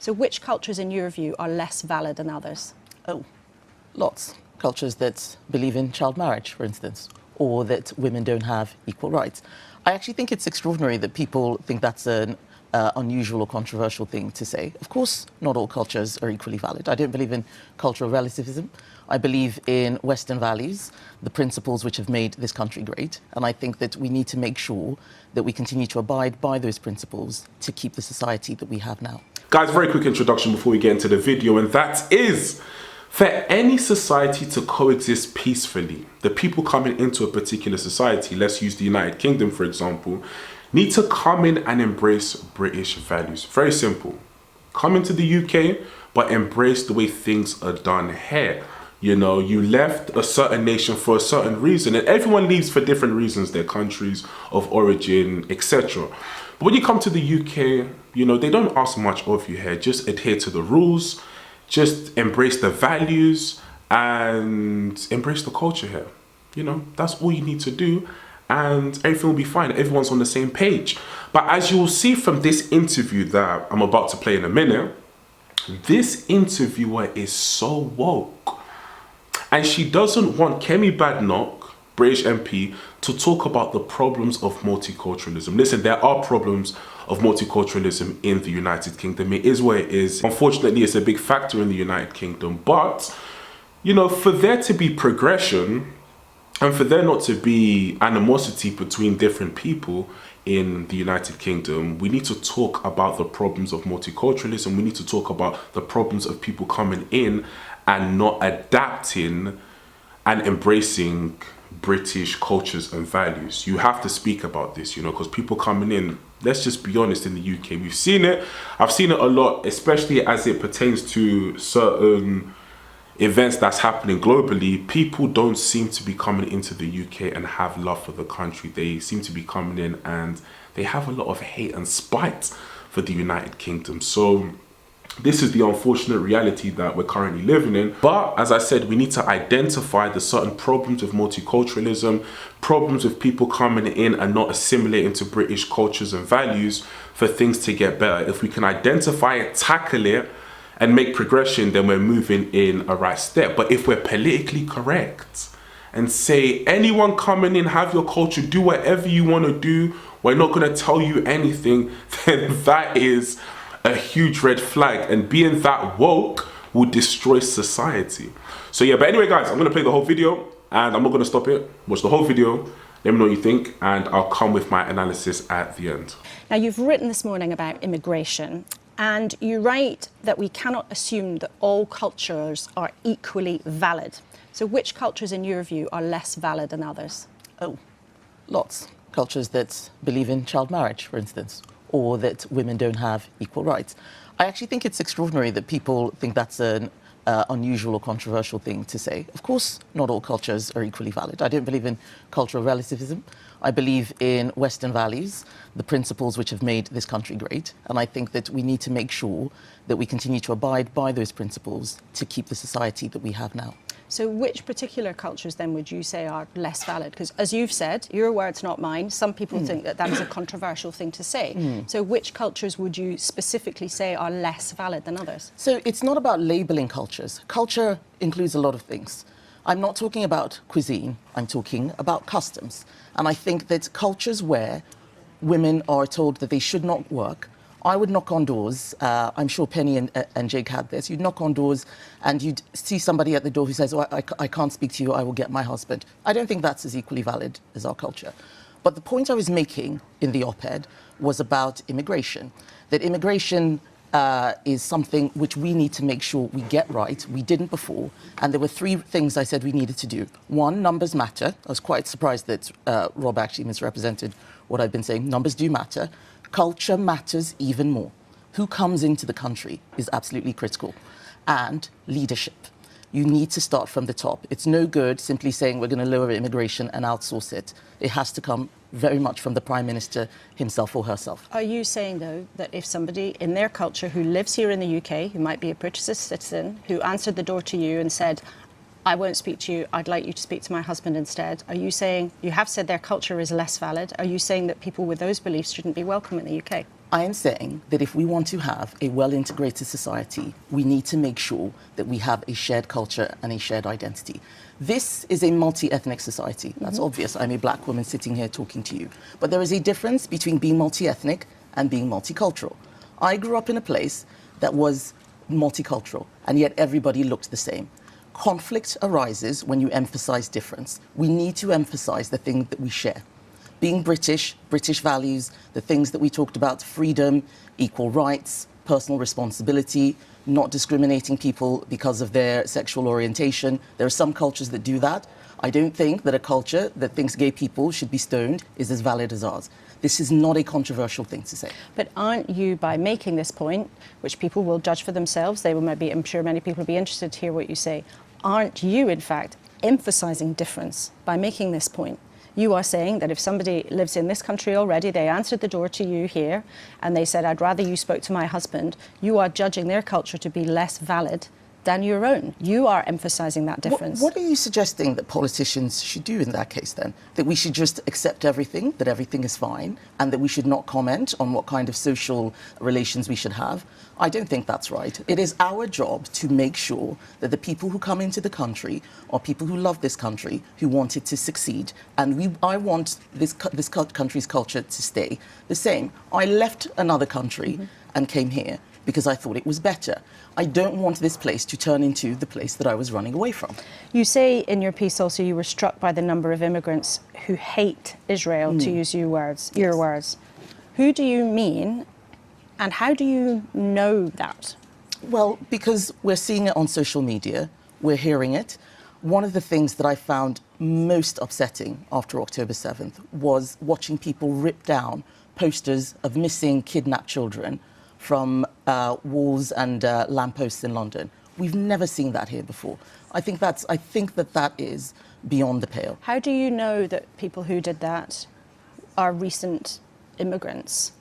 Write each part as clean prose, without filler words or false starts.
So which cultures, in your view, are less valid than others? Oh, lots. Cultures that believe in child marriage, for instance, or that women don't have equal rights. I actually think it's extraordinary that people think that's an unusual or controversial thing to say. Of course, not all cultures are equally valid. I don't believe in cultural relativism. I believe in Western values, the principles which have made this country great. And I think that we need to make sure that we continue to abide by those principles to keep the society that we have now. Guys, very quick introduction before we get into the video, and that is, for any society to coexist peacefully, the people coming into a particular society, let's use the United Kingdom for example, need to come in and embrace British values. Very simple. Come into the UK, but embrace the way things are done here. You know, you left a certain nation for a certain reason, and everyone leaves for different reasons, their countries of origin, etc. But when you come to the UK, you know, they don't ask much of you here. Just adhere to the rules, just embrace the values, and embrace the culture here. You know, that's all you need to do, and everything will be fine. Everyone's on the same page. But as you will see from this interview that I'm about to play in a minute, this interviewer is so woke. And she doesn't want Kemi Badenoch, British MP, to talk about the problems of multiculturalism. Listen, there are problems of multiculturalism in the United Kingdom. It is what it is. Unfortunately, it's a big factor in the United Kingdom. But, you know, for there to be progression and for there not to be animosity between different people in the United Kingdom, we need to talk about the problems of multiculturalism. We need to talk about the problems of people coming in and not adapting and embracing British cultures and values. You have to speak about this, you know, because people coming in, let's just be honest, in the UK, we've seen it. I've seen it a lot, especially as it pertains to certain events that's happening globally. People don't seem to be coming into the UK and have love for the country. They seem to be coming in and they have a lot of hate and spite for the United Kingdom. So this is the unfortunate reality that we're currently living in. But as I said, we need to identify the certain problems of multiculturalism, problems with people coming in and not assimilating to British cultures and values for things to get better. If we can identify it, tackle it, and make progression, then we're moving in a right step. But if we're politically correct and say, anyone coming in, have your culture, do whatever you want to do, we're not going to tell you anything, then that is a huge red flag, and being that woke will destroy society. So yeah, but anyway guys, I'm gonna play the whole video and I'm not gonna stop it. Watch the whole video, let me know what you think, and I'll come with my analysis at the end. Now, you've written this morning about immigration, and you write that we cannot assume that all cultures are equally valid. So which cultures, in your view, are less valid than others? Oh, lots. Cultures that believe in child marriage, for instance, or that women don't have equal rights. I actually think it's extraordinary that people think that's an unusual or controversial thing to say. Of course, not all cultures are equally valid. I don't believe in cultural relativism. I believe in Western values, the principles which have made this country great. And I think that we need to make sure that we continue to abide by those principles to keep the society that we have now. So which particular cultures then would you say are less valid? Because as you've said, your words, not mine, some people think that that is a controversial thing to say. So which cultures would you specifically say are less valid than others? So it's not about labeling cultures. Culture includes a lot of things. I'm not talking about cuisine, I'm talking about customs. And I think that cultures where women are told that they should not work, I would knock on doors. I'm sure Penny and Jake had this. You'd knock on doors and you'd see somebody at the door who says, oh, I can't speak to you, I will get my husband. I don't think that's as equally valid as our culture. But the point I was making in the op-ed was about immigration. That immigration is something which we need to make sure we get right. We didn't before. And there were three things I said we needed to do. One, numbers matter. I was quite surprised that Rob actually misrepresented what I've been saying. Numbers do matter. Culture matters even more. Who comes into the country is absolutely critical. And leadership. You need to start from the top. It's no good simply saying we're going to lower immigration and outsource it. It has to come very much from the Prime Minister himself or herself. Are you saying, though, that if somebody in their culture who lives here in the UK, who might be a British citizen, who answered the door to you and said, I won't speak to you, I'd like you to speak to my husband instead, are you saying, you have said their culture is less valid, are you saying that people with those beliefs shouldn't be welcome in the UK? I am saying that if we want to have a well-integrated society, we need to make sure that we have a shared culture and a shared identity. This is a multi-ethnic society. That's obvious. I'm a black woman sitting here talking to you. But there is a difference between being multi-ethnic and being multicultural. I grew up in a place that was multicultural, and yet everybody looked the same. Conflict arises when you emphasize difference. We need to emphasize the thing that we share. Being British, British values, the things that we talked about, freedom, equal rights, personal responsibility, not discriminating people because of their sexual orientation. There are some cultures that do that. I don't think that a culture that thinks gay people should be stoned is as valid as ours. This is not a controversial thing to say. But aren't you, by making this point, which people will judge for themselves, they will maybe, I'm sure many people will be interested to hear what you say, aren't you, in fact, emphasising difference by making this point? You are saying that if somebody lives in this country already, they answered the door to you here, and they said, I'd rather you spoke to my husband, you are judging their culture to be less valid than your own. You are emphasising that difference. What are you suggesting that politicians should do in that case then? That we should just accept everything, that everything is fine, and that we should not comment on what kind of social relations we should have? I don't think that's right. It is our job to make sure that the people who come into the country are people who love this country, who want it to succeed. And I want this country's culture to stay the same. I left another country and came here because I thought it was better. I don't want this place to turn into the place that I was running away from. You say in your piece also you were struck by the number of immigrants who hate Israel, to use your words. Who do you mean, and how do you know that? Well, because we're seeing it on social media, we're hearing it. One of the things that I found most upsetting after October 7th was watching people rip down posters of missing, kidnapped children from walls and lampposts in London. We've never seen that here before. I think that is beyond the pale. How do you know that people who did that are recent immigrants?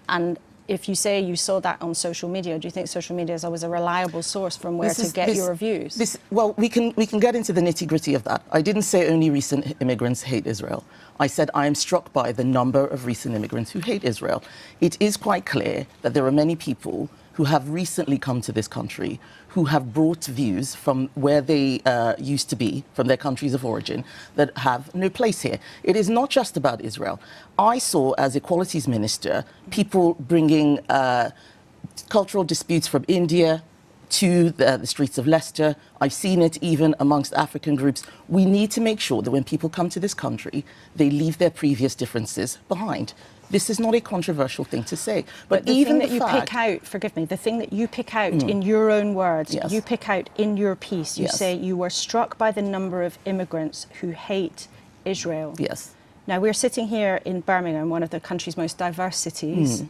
And if you say you saw that on social media, do you think social media is always a reliable source from where to get your views? Well, we can get into the nitty-gritty of that. I didn't say only recent immigrants hate Israel. I said I am struck by the number of recent immigrants who hate Israel. It is quite clear that there are many people who have recently come to this country who have brought views from where they used to be, from their countries of origin, that have no place here. It is not just about Israel. I saw, as Equalities Minister, people bringing cultural disputes from India to the streets of Leicester. I've seen it even amongst African groups. We need to make sure that when people come to this country, they leave their previous differences behind. This is not a controversial thing to say. But the even thing that you pick out, forgive me, the thing that you pick out in your own words, you pick out in your piece, you say you were struck by the number of immigrants who hate Israel. Yes. Now, we're sitting here in Birmingham, one of the country's most diverse cities.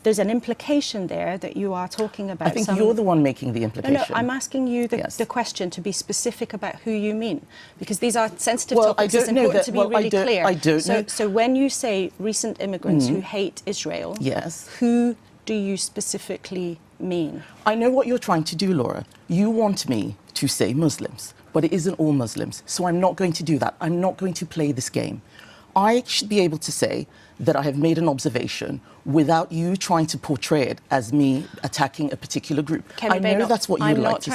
There's an implication there that you are talking about. I think you're the one making the implication. No, I'm asking you the question to be specific about who you mean, because these are sensitive topics. It's important to be really clear. I don't know. So when you say recent immigrants who hate Israel, who do you specifically mean? I know what you're trying to do, Laura. You want me to say Muslims, but it isn't all Muslims. So I'm not going to do that. I'm not going to play this game. I should be able to say that I have made an observation without you trying to portray it as me attacking a particular group. Kemi I know Badenoch, that's what you'd like to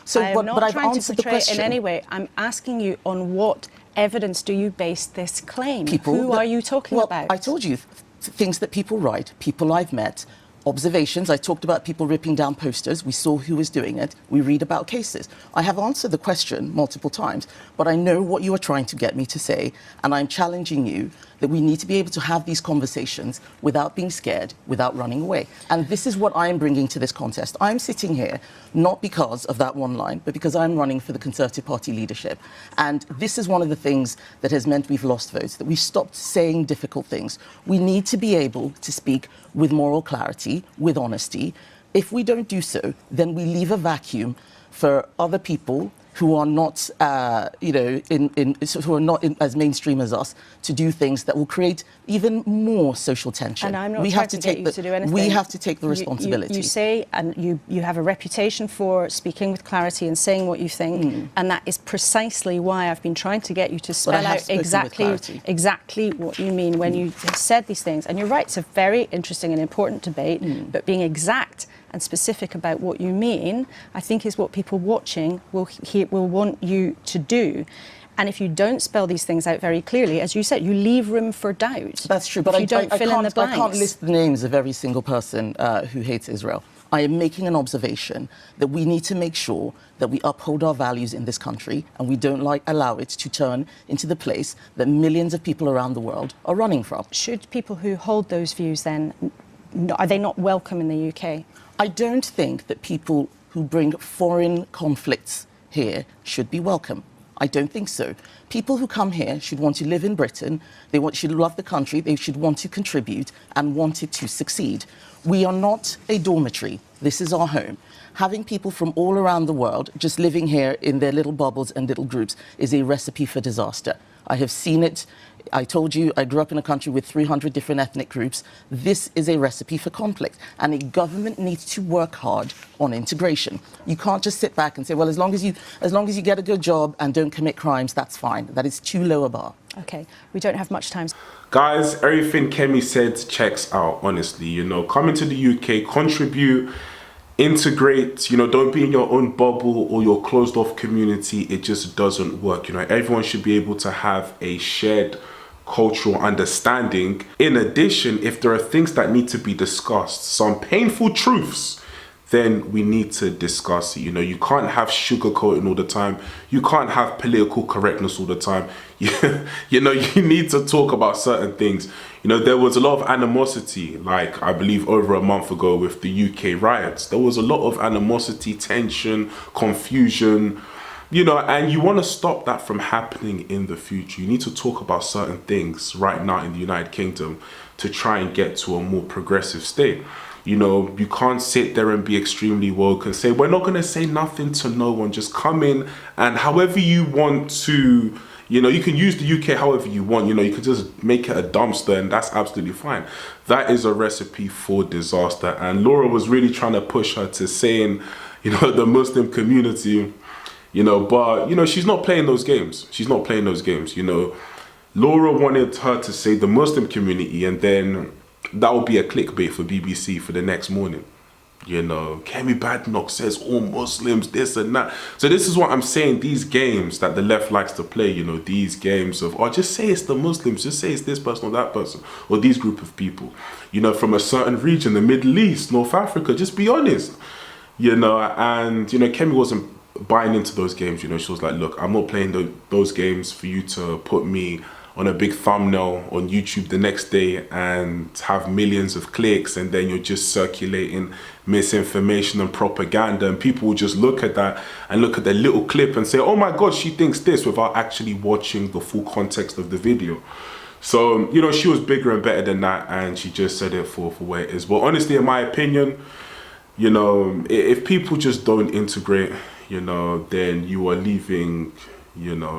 say. But I've answered the question. In any way, I'm asking you on what evidence do you base this claim? Who are you talking about? I told you things that people write, people I've met, observations. I talked about people ripping down posters. We saw who was doing it. We read about cases. I have answered the question multiple times, but I know what you are trying to get me to say, and I'm challenging you that we need to be able to have these conversations without being scared, without running away. And this is what I am bringing to this contest. I'm sitting here not because of that one line, but because I'm running for the Conservative Party leadership. And this is one of the things that has meant we've lost votes, that we've stopped saying difficult things. We need to be able to speak with moral clarity, with honesty. If we don't do so, then we leave a vacuum for other people who are not, who are not as mainstream as us, to do things that will create even more social tension. And I'm not trying to get you to do anything. We have to take the responsibility. You say, and you have a reputation for speaking with clarity and saying what you think, and that is precisely why I've been trying to get you to spell out exactly what you mean when you have said these things. And you're right, it's a very interesting and important debate, but being exact and specific about what you mean, I think, is what people watching will want you to do. And if you don't spell these things out very clearly, as you said, you leave room for doubt. That's true, but I can't list the names of every single person who hates Israel. I am making an observation that we need to make sure that we uphold our values in this country and we don't allow it to turn into the place that millions of people around the world are running from. Should people who hold those views then, are they not welcome in the UK? I don't think that people who bring foreign conflicts here should be welcome. I don't think so. People who come here should want to live in Britain, should love the country, they should want to contribute and want it to succeed. We are not a dormitory. This is our home. Having people from all around the world just living here in their little bubbles and little groups is a recipe for disaster. I have seen it. I told you I grew up in a country with 300 different ethnic groups. This is a recipe for conflict, and a government needs to work hard on integration. You can't just sit back and say, well, as long as you get a good job and don't commit crimes, that's fine. That is too low a bar. Okay, we don't have much time. Guys, everything Kemi said checks out, honestly. Come into the UK, contribute, integrate, don't be in your own bubble or your closed off community. It just doesn't work. Everyone should be able to have a shared cultural understanding. In addition, if there are things that need to be discussed, some painful truths, then we need to discuss it. You can't have sugarcoating all the time. You can't have political correctness all the time. You need to talk about certain things. There was a lot of animosity, like I believe over a month ago with the UK riots. There was a lot of animosity, tension, confusion, and you want to stop that from happening in the future. You need to talk about certain things right now in the United Kingdom to try and get to a more progressive state. You can't sit there and be extremely woke and say, we're not going to say nothing to no one. Just come in and however you want to, you can use the UK however you want. You can just make it a dumpster and that's absolutely fine. That is a recipe for disaster. And Laura was really trying to push her to saying, the Muslim community, but, she's not playing those games. She's not playing those games. Laura wanted her to say the Muslim community, and then that would be a clickbait for BBC for the next morning. Kemi Badenoch says all Muslims, this and that. So this is what I'm saying, these games that the left likes to play, these games of, just say it's the Muslims, just say it's this person or that person, or these group of people, from a certain region, the Middle East, North Africa, just be honest, and, Kemi wasn't buying into those games. She was like, look, I'm not playing those games for you to put me on a big thumbnail on YouTube the next day and have millions of clicks, and then you're just circulating misinformation and propaganda, and people will just look at that and look at the little clip and say, oh my God, she thinks this, without actually watching the full context of the video. So, she was bigger and better than that, and she just said it for where it is. But honestly, in my opinion, if people just don't integrate, then you are leaving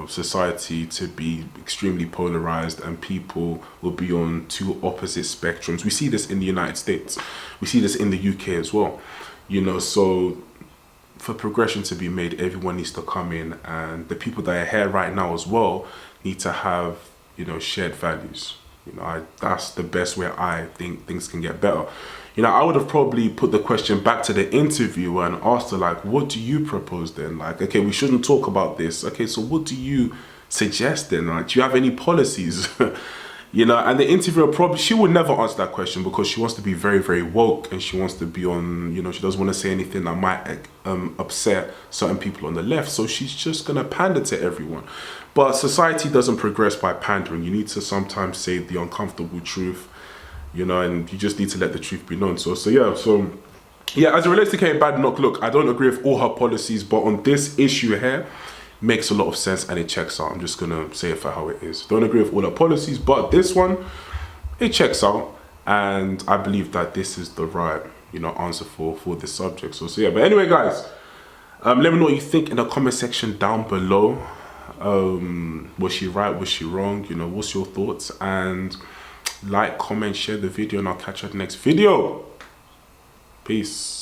society to be extremely polarized, and people will be on two opposite spectrums. We see this in the United States. We see this in the UK as well. So for progression to be made, everyone needs to come in, and the people that are here right now as well need to have, shared values. That's the best way I think things can get better. I would have probably put the question back to the interviewer and asked her, like, what do you propose then? Like, okay, we shouldn't talk about this. Okay, so what do you suggest then? Like, do you have any policies? And the interviewer she would never answer that question because she wants to be very, very woke, and she wants to be on, she doesn't want to say anything that might upset certain people on the left. So she's just going to pander to everyone. But society doesn't progress by pandering. You need to sometimes say the uncomfortable truth. And you just need to let the truth be known. So yeah, as it relates to Kemi Badenoch, look, I don't agree with all her policies, but on this issue here, makes a lot of sense and it checks out. I'm just gonna say it for how it is. Don't agree with all her policies, but this one, it checks out, and I believe that this is the right, answer for this subject. So yeah, but anyway, guys, Let me know what you think in the comment section down below. Was she right? Was she wrong? You know, what's your thoughts? And like, comment, share the video, and I'll catch you at the next video. Peace.